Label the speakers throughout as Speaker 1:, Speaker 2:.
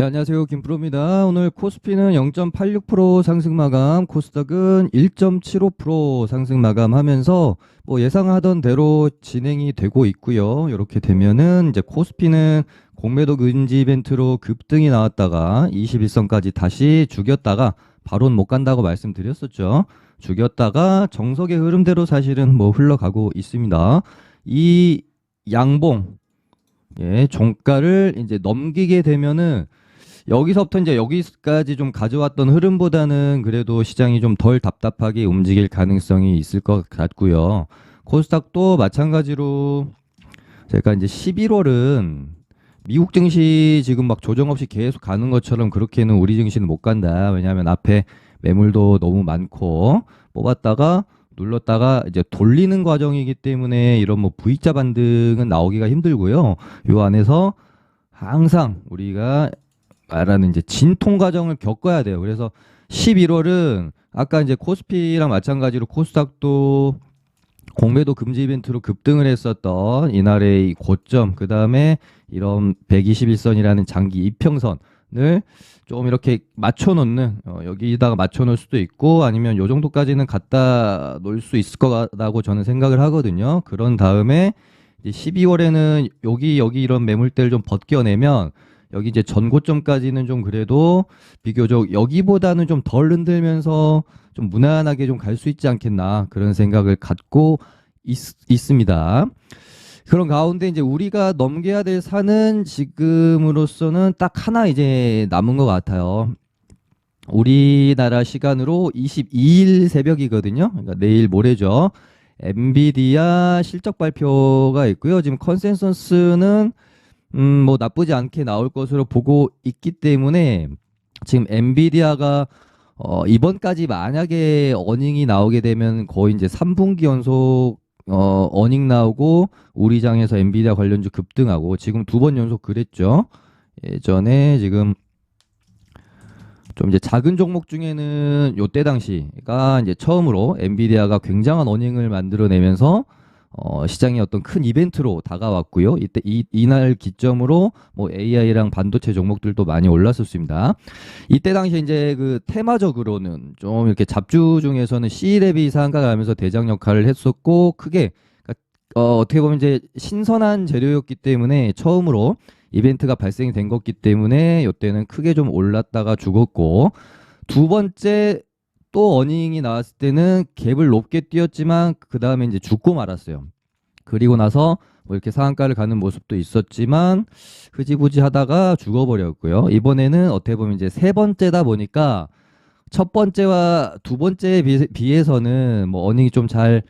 Speaker 1: 네, 안녕하세요. 김프로입니다. 오늘 코스피는 0.86% 상승 마감, 코스닥은 1.75% 상승 마감하면서 뭐 예상하던 대로 진행이 되고 있고요. 이렇게 되면은 이제 코스피는 공매도 금지 이벤트로 급등이 나왔다가 21선까지 다시 죽였다가 바로는 못 간다고 말씀드렸었죠. 죽였다가 정석의 흐름대로 사실은 뭐 흘러가고 있습니다. 이 양봉, 종가를 이제 넘기게 되면은 여기서부터 이제 여기까지 좀 가져왔던 흐름보다는 그래도 시장이 좀 덜 답답하게 움직일 가능성이 있을 것 같고요. 코스닥도 마찬가지로 제가 이제 11월은 미국 증시 지금 막 조정 없이 계속 가는 것처럼 그렇게는 우리 증시는 못 간다. 왜냐하면 앞에 매물도 너무 많고 뽑았다가 눌렀다가 이제 돌리는 과정이기 때문에 이런 뭐 V자 반등은 나오기가 힘들고요. 요 안에서 항상 우리가 말하는 이제 진통 과정을 겪어야 돼요. 그래서 11월은 아까 이제 코스피랑 마찬가지로 코스닥도 공매도 금지 이벤트로 급등을 했었던 이날의 이 고점, 그 다음에 이런 121선이라는 장기 이평선을 좀 이렇게 맞춰놓는, 여기다가 맞춰놓을 수도 있고 아니면 요 정도까지는 갖다 놓을 수 있을 거라고 저는 생각을 하거든요. 그런 다음에 이제 12월에는 여기 이런 매물대를 좀 벗겨내면 여기 이제 전고점까지는 좀 그래도 비교적 여기보다는 좀 덜 흔들면서 좀 무난하게 좀 갈 수 있지 않겠나 그런 생각을 갖고 있습니다. 그런 가운데 이제 우리가 넘겨야 될 산은 지금으로서는 딱 하나 이제 남은 것 같아요. 우리나라 시간으로 22일 새벽이거든요. 그러니까 내일 모레죠. 엔비디아 실적 발표가 있고요. 지금 컨센서스는 뭐 나쁘지 않게 나올 것으로 보고 있기 때문에 지금 엔비디아가 이번까지 만약에 어닝이 나오게 되면 거의 이제 3분기 연속 어닝 나오고 우리 장에서 엔비디아 관련주 급등하고 지금 두 번 연속 그랬죠. 예전에 지금 좀 이제 작은 종목 중에는 요때 당시가 이제 처음으로 엔비디아가 굉장한 어닝을 만들어내면서 시장의 어떤 큰 이벤트로 다가왔고요. 이날 기점으로 뭐 AI랑 반도체 종목들도 많이 올랐었습니다. 이때 당시에 이제 그 테마적으로는 좀 이렇게 잡주 중에서는 C랩이 상가 가면서 대장 역할을 했었고 크게 어떻게 보면 이제 신선한 재료였기 때문에 처음으로 이벤트가 발생이 된 거기 때문에 이때는 크게 좀 올랐다가 죽었고 두 번째 또 어닝이 나왔을 때는 갭을 높게 뛰었지만 그 다음에 이제 죽고 말았어요. 그리고 나서 뭐 이렇게 상한가를 가는 모습도 있었지만 흐지부지 하다가 죽어버렸고요. 이번에는 어떻게 보면 이제 세 번째다 보니까 첫 번째와 두 번째에 비해서는 뭐 어닝이 좀 잘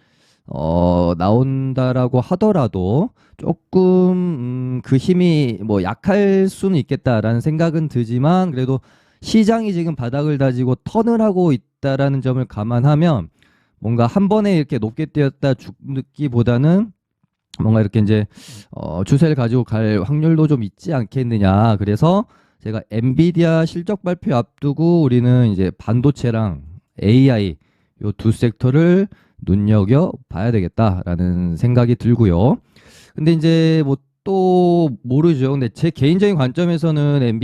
Speaker 1: 나온다라고 하더라도 조금 그 힘이 뭐 약할 수는 있겠다라는 생각은 들지만 그래도 시장이 지금 바닥을 다지고 턴을 하고 있다라는 점을 감안하면 뭔가 한 번에 이렇게 높게 뛰었다 죽기보다는 뭔가 이렇게 이제 추세를 가지고 갈 확률도 좀 있지 않겠느냐. 그래서 제가 엔비디아 실적 발표 앞두고 우리는 이제 반도체랑 AI 요 두 섹터를 눈여겨 봐야 되겠다라는 생각이 들고요. 근데 이제 뭐 또 모르죠. 근데 제 개인적인 관점에서는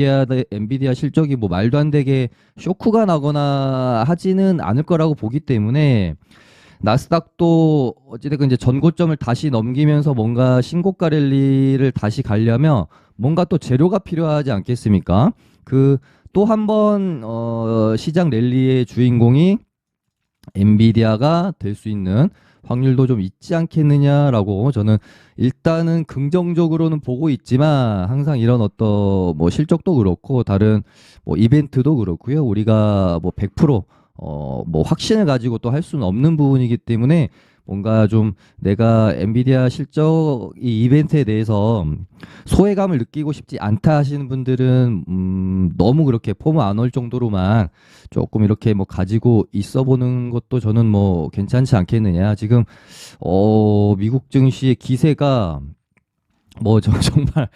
Speaker 1: 엔비디아 실적이 뭐 말도 안 되게 쇼크가 나거나 하지는 않을 거라고 보기 때문에 나스닥도 어찌됐건 이제 전고점을 다시 넘기면서 뭔가 신고가 랠리를 다시 가려면 뭔가 또 재료가 필요하지 않겠습니까? 그 또 한 번 시장 랠리의 주인공이 엔비디아가 될 수 있는 확률도 좀 있지 않겠느냐라고 저는 일단은 긍정적으로는 보고 있지만 항상 이런 어떤 뭐 실적도 그렇고 다른 뭐 이벤트도 그렇고요. 우리가 뭐 100% 뭐 확신을 가지고 또 할 수는 없는 부분이기 때문에 뭔가 좀 내가 엔비디아 실적 이 이벤트에 대해서 소외감을 느끼고 싶지 않다 하시는 분들은 너무 그렇게 폼 안 올 정도로만 조금 이렇게 뭐 가지고 있어 보는 것도 저는 뭐 괜찮지 않겠느냐. 지금 미국 증시의 기세가 뭐 정말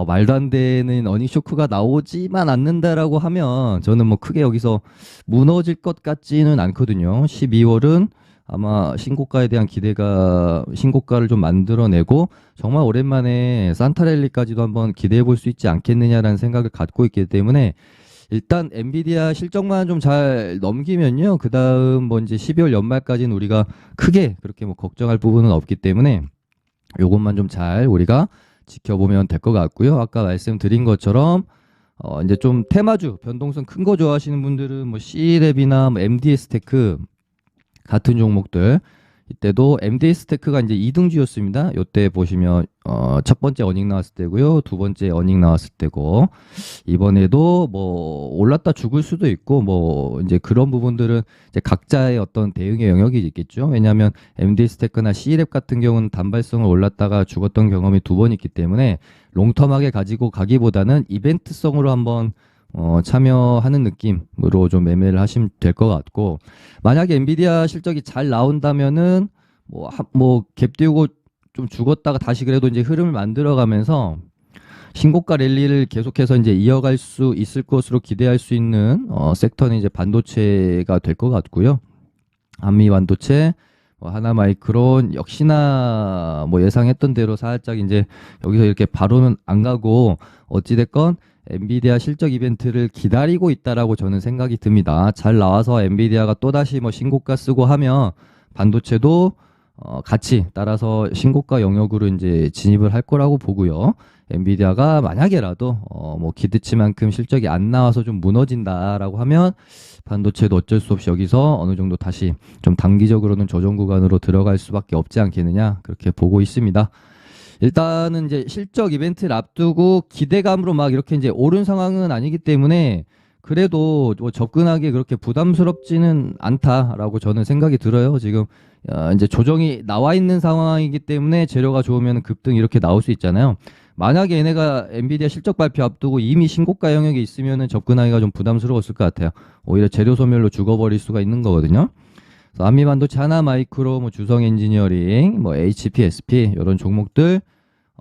Speaker 1: 말도 안 되는 어닝 쇼크가 나오지만 않는다라고 하면 저는 뭐 크게 여기서 무너질 것 같지는 않거든요. 12월은 아마 신고가에 대한 기대가 신고가를 좀 만들어내고 정말 오랜만에 산타랠리까지도 한번 기대해 볼 수 있지 않겠느냐라는 생각을 갖고 있기 때문에 일단 엔비디아 실적만 좀 잘 넘기면요. 그다음 뭐 이제 12월 연말까지는 우리가 크게 그렇게 뭐 걱정할 부분은 없기 때문에 요것만 좀 잘 우리가 지켜보면 될 것 같고요. 아까 말씀드린 것처럼 이제 좀 테마주 변동성 큰 거 좋아하시는 분들은 뭐 C랩이나 뭐 MDS 테크 같은 종목들 이때도 MDS 테크가 이제 2등주였습니다. 이때 보시면 첫 번째 어닝 나왔을 때고요. 두 번째 어닝 나왔을 때고 이번에도 뭐 올랐다 죽을 수도 있고 뭐 이제 그런 부분들은 이제 각자의 어떤 대응의 영역이 있겠죠. 왜냐하면 MDS 테크나 C랩 같은 경우는 단발성을 올랐다가 죽었던 경험이 두 번 있기 때문에 롱텀하게 가지고 가기보다는 이벤트성으로 한번 참여하는 느낌으로 좀 매매를 하시면 될 것 같고 만약에 엔비디아 실적이 잘 나온다면은 갭 띄우고 좀 죽었다가 다시 그래도 이제 흐름을 만들어가면서 신고가 랠리를 계속해서 이제 이어갈 수 있을 것으로 기대할 수 있는 섹터는 이제 반도체가 될 것 같고요. 한미 반도체, 하나마이크론 역시나 뭐 예상했던 대로 살짝 이제 여기서 이렇게 바로는 안 가고 어찌됐건 엔비디아 실적 이벤트를 기다리고 있다라고 저는 생각이 듭니다. 잘 나와서 엔비디아가 또다시 뭐 신고가 쓰고 하면 반도체도 같이 따라서 신고가 영역으로 이제 진입을 할 거라고 보고요. 엔비디아가 만약에라도 뭐 기대치만큼 실적이 안 나와서 좀 무너진다라고 하면 반도체도 어쩔 수 없이 여기서 어느 정도 다시 좀 단기적으로는 조정 구간으로 들어갈 수밖에 없지 않겠느냐 그렇게 보고 있습니다. 일단은 이제 실적 이벤트를 앞두고 기대감으로 막 이렇게 이제 오른 상황은 아니기 때문에 그래도 뭐 접근하기 그렇게 부담스럽지는 않다라고 저는 생각이 들어요. 지금 이제 조정이 나와 있는 상황이기 때문에 재료가 좋으면 급등 이렇게 나올 수 있잖아요. 만약에 얘네가 엔비디아 실적 발표 앞두고 이미 신고가 영역에 있으면은 접근하기가 좀 부담스러웠을 것 같아요. 오히려 재료 소멸로 죽어버릴 수가 있는 거거든요. 한미반도체, 하나마이크로, 뭐 주성엔지니어링, 뭐 HPSP 이런 종목들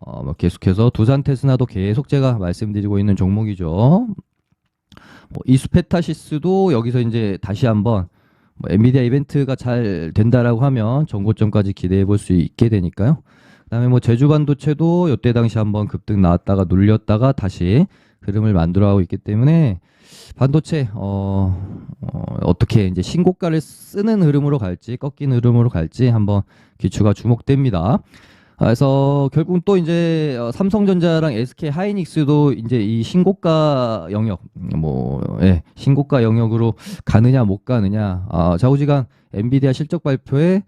Speaker 1: 뭐 계속해서 두산 테스나도 계속 제가 말씀드리고 있는 종목이죠. 뭐 이수페타시스도 여기서 이제 다시 한번 뭐 엔비디아 이벤트가 잘 된다라고 하면 전고점까지 기대해 볼 수 있게 되니까요. 그다음에 뭐 제주반도체도 이때 당시 한번 급등 나왔다가 눌렸다가 다시 흐름을 만들어가고 있기 때문에 반도체 어떻게 이제 신고가를 쓰는 흐름으로 갈지 꺾이는 흐름으로 갈지 한번 기추가 주목됩니다. 그래서 결국 또 이제 삼성전자랑 SK 하이닉스도 이제 이 신고가 영역 신고가 영역으로 가느냐 못 가느냐 좌우지간 엔비디아 실적 발표에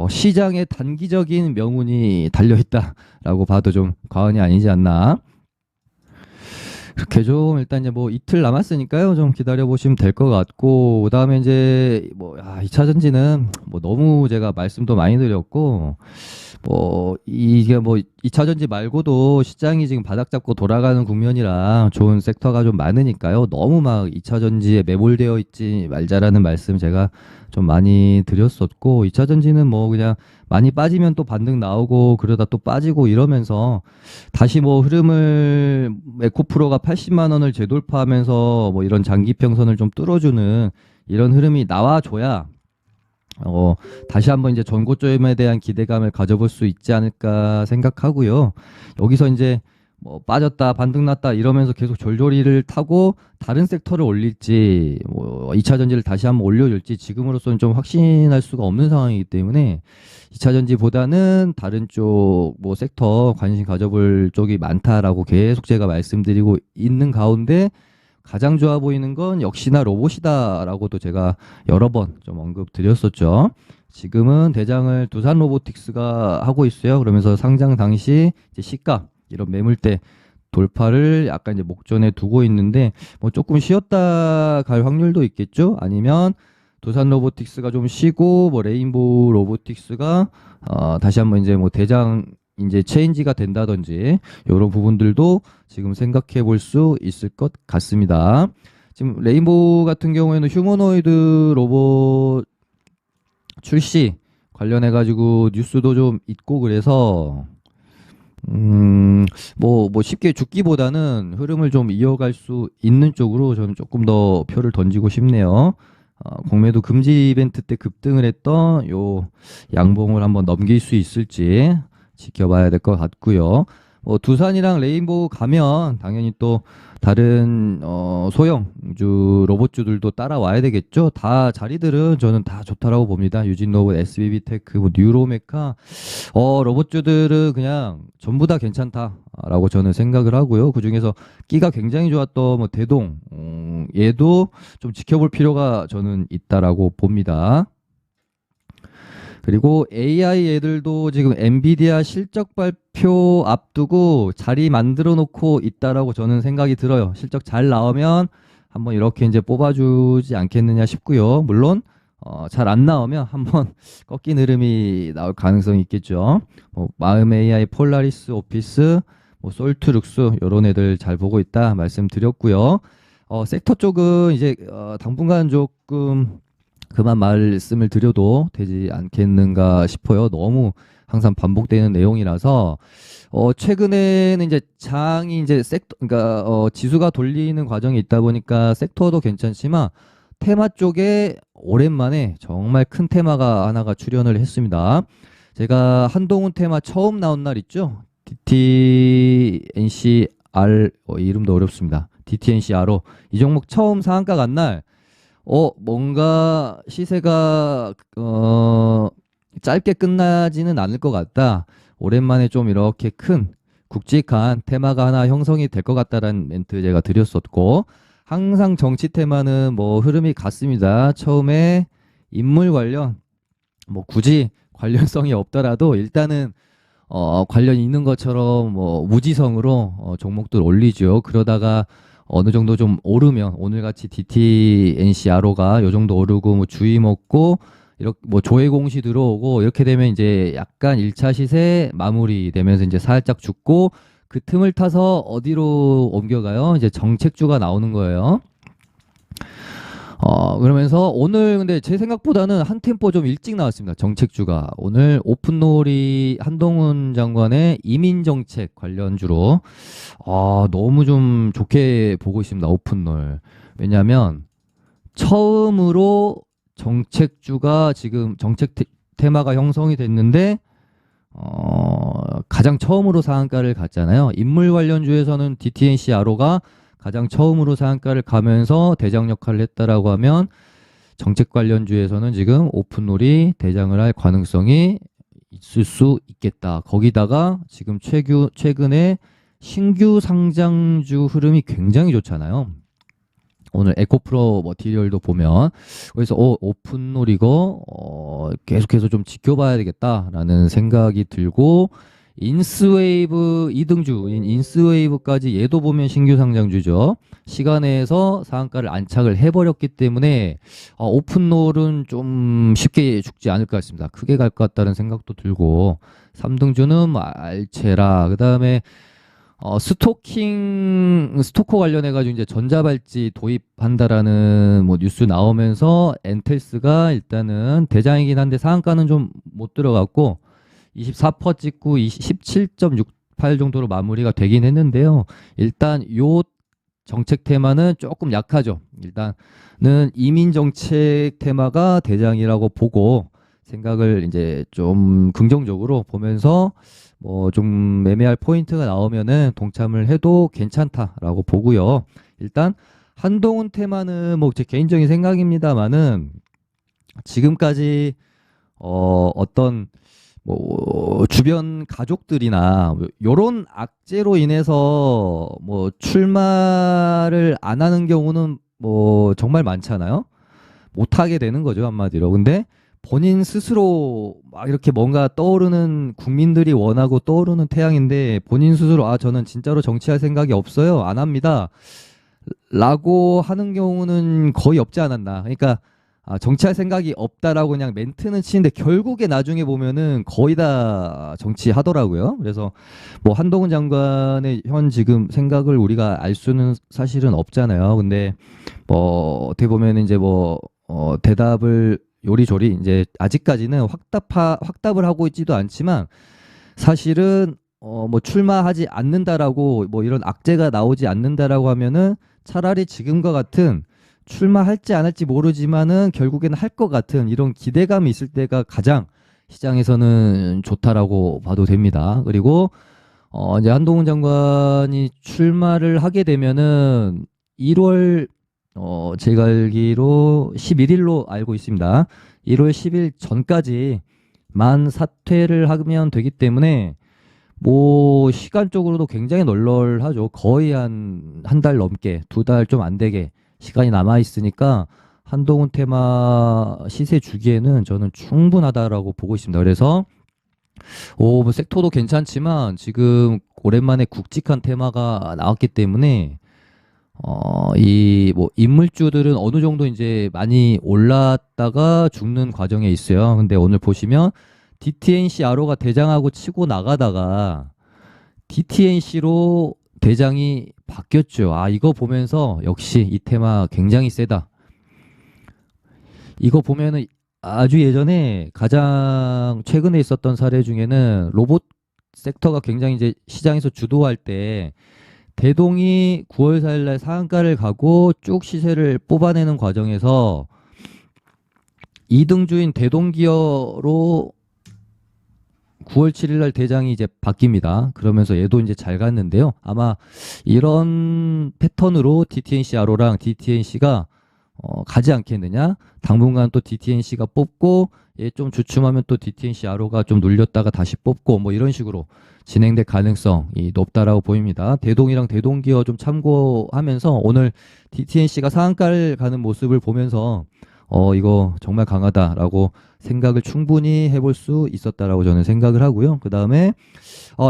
Speaker 1: 시장의 단기적인 명운이 달려 있다라고 봐도 좀 과언이 아니지 않나. 그렇게 좀 일단 이제 뭐 이틀 남았으니까요. 좀 기다려 보시면 될 것 같고 그다음에 이제 2차 전지는 뭐 너무 제가 말씀도 많이 드렸고 이게 2차 전지 말고도 시장이 지금 바닥 잡고 돌아가는 국면이라 좋은 섹터가 좀 많으니까요. 너무 막 2차 전지에 매몰되어 있지 말자라는 말씀 제가 좀 많이 드렸었고 2차 전지는 뭐 그냥 많이 빠지면 또 반등 나오고 그러다 또 빠지고 이러면서 다시 뭐 흐름을 에코프로가 80만 원을 재돌파하면서 뭐 이런 장기 평선을 좀 뚫어주는 이런 흐름이 나와줘야 다시 한번 이제 전고점에 대한 기대감을 가져볼 수 있지 않을까 생각하고요. 여기서 이제 뭐 빠졌다 반등 났다 이러면서 계속 졸졸이를 타고 다른 섹터를 올릴지 2차 전지를 다시 한번 올려줄지 지금으로서는 좀 확신할 수가 없는 상황이기 때문에 2차 전지보다는 다른 쪽 뭐 섹터 관심 가져볼 쪽이 많다라고 계속 제가 말씀드리고 있는 가운데 가장 좋아 보이는 건 역시나 로봇이다라고도 제가 여러 번 좀 언급드렸었죠. 지금은 대장을 두산 로보틱스가 하고 있어요. 그러면서 상장 당시 이제 시가 이런 매물대 돌파를 약간 이제 목전에 두고 있는데 뭐 조금 쉬었다 갈 확률도 있겠죠. 아니면 두산 로보틱스가 좀 쉬고 뭐 레인보우 로보틱스가 다시 한번 이제 뭐 대장 이제 체인지가 된다든지 이런 부분들도 지금 생각해 볼 수 있을 것 같습니다. 지금 레인보우 같은 경우에는 휴머노이드 로봇 출시 관련해 가지고 뉴스도 좀 있고 그래서 쉽게 죽기보다는 흐름을 좀 이어갈 수 있는 쪽으로 저는 조금 더 표를 던지고 싶네요. 공매도 금지 이벤트 때 급등을 했던 요 양봉을 한번 넘길 수 있을지 지켜봐야 될 것 같고요. 두산이랑 레인보우 가면 당연히 또 다른 소형주 로봇주들도 따라와야 되겠죠. 다 자리들은 저는 다 좋다라고 봅니다. 유진로봇, SBB테크, 뉴로메카 로봇주들은 그냥 전부 다 괜찮다라고 저는 생각을 하고요. 그중에서 끼가 굉장히 좋았던 대동 얘도 좀 지켜볼 필요가 저는 있다라고 봅니다. 그리고 AI 애들도 지금 엔비디아 실적 발표 앞두고 자리 만들어 놓고 있다라고 저는 생각이 들어요. 실적 잘 나오면 한번 이렇게 이제 뽑아주지 않겠느냐 싶고요. 물론 잘 안 나오면 한번 꺾인 흐름이 나올 가능성이 있겠죠. 마음 AI, 폴라리스, 오피스, 솔트룩스 이런 애들 잘 보고 있다 말씀드렸고요. 섹터 쪽은 이제 당분간 조금 그만 말씀을 드려도 되지 않겠는가 싶어요. 너무 항상 반복되는 내용이라서 최근에는 이제 장이 이제 그러니까 지수가 돌리는 과정이 있다 보니까 섹터도 괜찮지만 테마 쪽에 오랜만에 정말 큰 테마가 하나가 출연을 했습니다. 제가 한동훈 테마 처음 나온 날 있죠. DTNCR 이름도 어렵습니다. DTNCR로 이 종목 처음 상한가 간 날 뭔가 시세가 짧게 끝나지는 않을 것 같다. 오랜만에 좀 이렇게 큰 굵직한 테마가 하나 형성이 될 것 같다라는 멘트 제가 드렸었고, 항상 정치 테마는 흐름이 같습니다. 처음에 인물 관련 굳이 관련성이 없더라도 일단은 관련이 있는 것처럼 무지성으로 종목들 올리죠. 그러다가 어느 정도 좀 오르면 오늘같이 DTNCRO가 요 정도 오르고 주의 먹고 이렇게 조회 공시 들어오고 이렇게 되면 이제 약간 1차 시세 마무리되면서 이제 살짝 죽고 그 틈을 타서 어디로 옮겨가요? 이제 정책주가 나오는 거예요. 그러면서 오늘 근데 제 생각보다는 한 템포 좀 일찍 나왔습니다. 정책주가. 오늘 오픈롤이 한동훈 장관의 이민정책 관련주로 너무 좀 좋게 보고 있습니다. 오픈롤. 왜냐하면 처음으로 정책주가 지금 정책 테마가 형성이 됐는데 가장 처음으로 상한가를 갔잖아요. 인물 관련주에서는 DTNCRO가 가장 처음으로 상한가를 가면서 대장 역할을 했다라고 하면 정책 관련주에서는 지금 오픈롤이 대장을 할 가능성이 있을 수 있겠다. 거기다가 지금 최근에 신규 상장주 흐름이 굉장히 좋잖아요. 오늘 에코프로 머티리얼도 보면 그래서 오픈롤 이거 계속해서 좀 지켜봐야 되겠다라는 생각이 들고 인스웨이브 2등주인 인스웨이브까지 얘도 보면 신규 상장주죠. 시간에서 상한가를 안착을 해버렸기 때문에 오픈롤은 좀 쉽게 죽지 않을 것 같습니다. 크게 갈 것 같다는 생각도 들고 3등주는 알체라 그 다음에 스토커 관련해가지고 이제 전자발찌 도입한다라는 뉴스 나오면서 엔텔스가 일단은 대장이긴 한데 상한가는 좀 못 들어갔고 24% 찍고 17.68 정도로 마무리가 되긴 했는데요. 일단 요 정책 테마는 조금 약하죠. 일단은 이민 정책 테마가 대장이라고 보고 생각을 이제 좀 긍정적으로 보면서 좀 매매할 포인트가 나오면은 동참을 해도 괜찮다라고 보고요. 일단 한동훈 테마는 제 개인적인 생각입니다만은 지금까지 어떤 주변 가족들이나 요런 악재로 인해서 출마를 안 하는 경우는 정말 많잖아요. 못 하게 되는 거죠, 한마디로. 근데 본인 스스로 막 이렇게 뭔가 떠오르는 국민들이 원하고 떠오르는 태양인데 본인 스스로 저는 진짜로 정치할 생각이 없어요. 안 합니다. 라고 하는 경우는 거의 없지 않았나. 그러니까 정치할 생각이 없다라고 그냥 멘트는 치는데 결국에 나중에 보면은 거의 다 정치하더라고요. 그래서 한동훈 장관의 현 지금 생각을 우리가 알 수는 사실은 없잖아요. 근데 어떻게 보면 이제 대답을 요리조리 이제 아직까지는 확답을 하고 있지도 않지만 사실은 출마하지 않는다라고 이런 악재가 나오지 않는다라고 하면은 차라리 지금과 같은 출마할지 안 할지 모르지만은 결국에는 할 것 같은 이런 기대감이 있을 때가 가장 시장에서는 좋다라고 봐도 됩니다. 그리고 이제 한동훈 장관이 출마를 하게 되면은 1월 제가 알기로 11일로 알고 있습니다. 1월 10일 전까지 만 사퇴를 하면 되기 때문에 뭐 시간적으로도 굉장히 널널하죠. 거의 한 달 넘게, 2달 좀 안 되게 시간이 남아 있으니까 한동훈 테마 시세 주기에는 저는 충분하다라고 보고 있습니다. 그래서 뭐 섹터도 괜찮지만 지금 오랜만에 굵직한 테마가 나왔기 때문에 이 뭐 인물주들은 어느 정도 이제 많이 올랐다가 죽는 과정에 있어요. 근데 오늘 보시면 DTNC 아로가 대장하고 치고 나가다가 DTNC로 대장이 바뀌었죠. 아, 이거 보면서 역시 이 테마 굉장히 세다. 이거 보면은 아주 예전에 가장 최근에 있었던 사례 중에는 로봇 섹터가 굉장히 이제 시장에서 주도할 때 대동이 9월 4일 날 상한가를 가고 쭉 시세를 뽑아내는 과정에서 2등주인 대동기어로 9월 7일 날 대장이 이제 바뀝니다. 그러면서 얘도 이제 잘 갔는데요. 아마 이런 패턴으로 DTNC 아로랑 DTNC가 가지 않겠느냐. 당분간 또 DTNC가 뽑고 얘 좀 주춤하면 또 DTNC 아로가 좀 눌렸다가 다시 뽑고 뭐 이런 식으로 진행될 가능성이 높다라고 보입니다. 대동이랑 대동기어 좀 참고하면서 오늘 DTNC가 상한가를 가는 모습을 보면서 이거 정말 강하다라고 생각을 충분히 해볼 수 있었다라고 저는 생각을 하고요. 그 다음에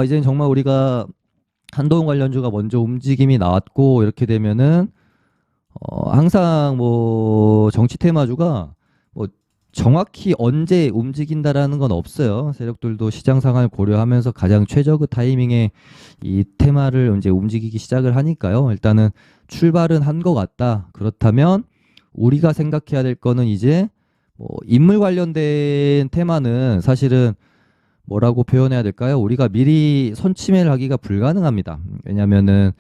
Speaker 1: 이제는 정말 우리가 한동훈 관련주가 먼저 움직임이 나왔고 이렇게 되면은 항상 뭐 정치 테마주가 뭐 정확히 언제 움직인다라는 건 없어요. 세력들도 시장 상황을 고려하면서 가장 최적의 타이밍에 이 테마를 이제 움직이기 시작을 하니까요. 일단은 출발은 한 것 같다. 그렇다면 우리가 생각해야 될 거는 이제 뭐 인물 관련된 테마는 사실은 뭐라고 표현해야 될까요? 우리가 미리 선침해를 하기가 불가능합니다. 왜냐면은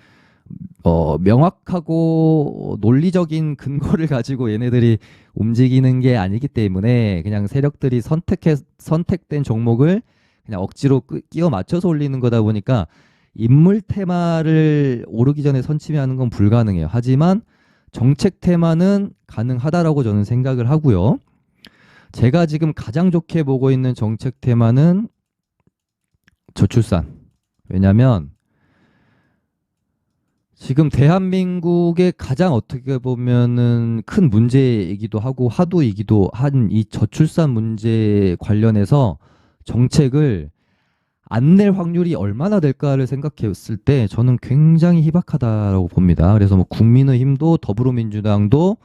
Speaker 1: 명확하고 논리적인 근거를 가지고 얘네들이 움직이는 게 아니기 때문에 그냥 세력들이 선택된 종목을 그냥 억지로 끼워 맞춰서 올리는 거다 보니까 인물 테마를 오르기 전에 선침해하는 건 불가능해요. 하지만 정책 테마는 가능하다라고 저는 생각을 하고요. 제가 지금 가장 좋게 보고 있는 정책 테마는 저출산. 왜냐면 지금 대한민국의 가장 어떻게 보면은 큰 문제이기도 하고 화두이기도 한 이 저출산 문제 관련해서 정책을 안 낼 확률이 얼마나 될까를 생각했을 때 저는 굉장히 희박하다라고 봅니다. 그래서 뭐 국민의힘도 더불어민주당도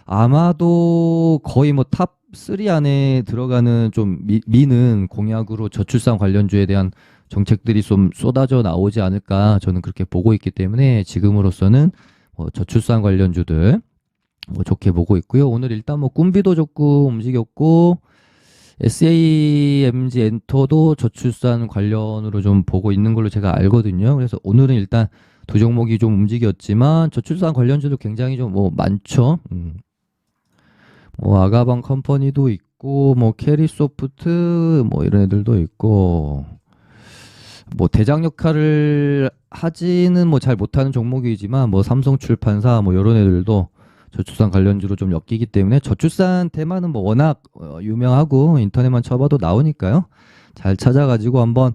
Speaker 1: 아마도 거의 뭐 탑 3 안에 들어가는 좀 미는 공약으로 저출산 관련주에 대한 정책들이 좀 쏟아져 나오지 않을까 저는 그렇게 보고 있기 때문에 지금으로서는 저출산 관련주들 좋게 보고 있고요. 오늘 일단 뭐 꿈비도 좋고 움직였고 SAMG 엔터도 저출산 관련으로 좀 보고 있는 걸로 제가 알거든요. 그래서 오늘은 일단 두 종목이 좀 움직였지만 저출산 관련주도 굉장히 좀 뭐 많죠. 뭐 아가방 컴퍼니도 있고 뭐 캐리소프트 뭐 이런 애들도 있고 뭐 대장 역할을 하지는 뭐 잘 못하는 종목이지만 뭐 삼성출판사 뭐 이런 애들도 저출산 관련주로 좀 엮이기 때문에 저출산 테마는 뭐 워낙 유명하고 인터넷만 쳐봐도 나오니까요. 잘 찾아가지고 한번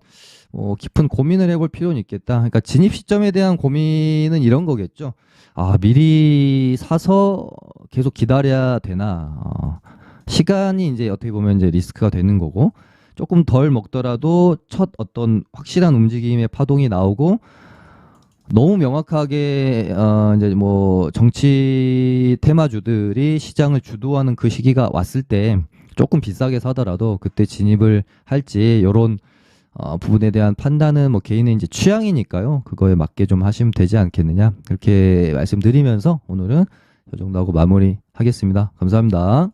Speaker 1: 깊은 고민을 해볼 필요는 있겠다. 그러니까 진입 시점에 대한 고민은 이런 거겠죠. 아, 미리 사서 계속 기다려야 되나. 시간이 이제 어떻게 보면 이제 리스크가 되는 거고 조금 덜 먹더라도 첫 어떤 확실한 움직임의 파동이 나오고 너무 명확하게 이제 뭐 정치 테마주들이 시장을 주도하는 그 시기가 왔을 때 조금 비싸게 사더라도 그때 진입을 할지 이런 부분에 대한 판단은 뭐 개인의 이제 취향이니까요. 그거에 맞게 좀 하시면 되지 않겠느냐. 그렇게 말씀드리면서 오늘은 이 정도 하고 마무리하겠습니다. 감사합니다.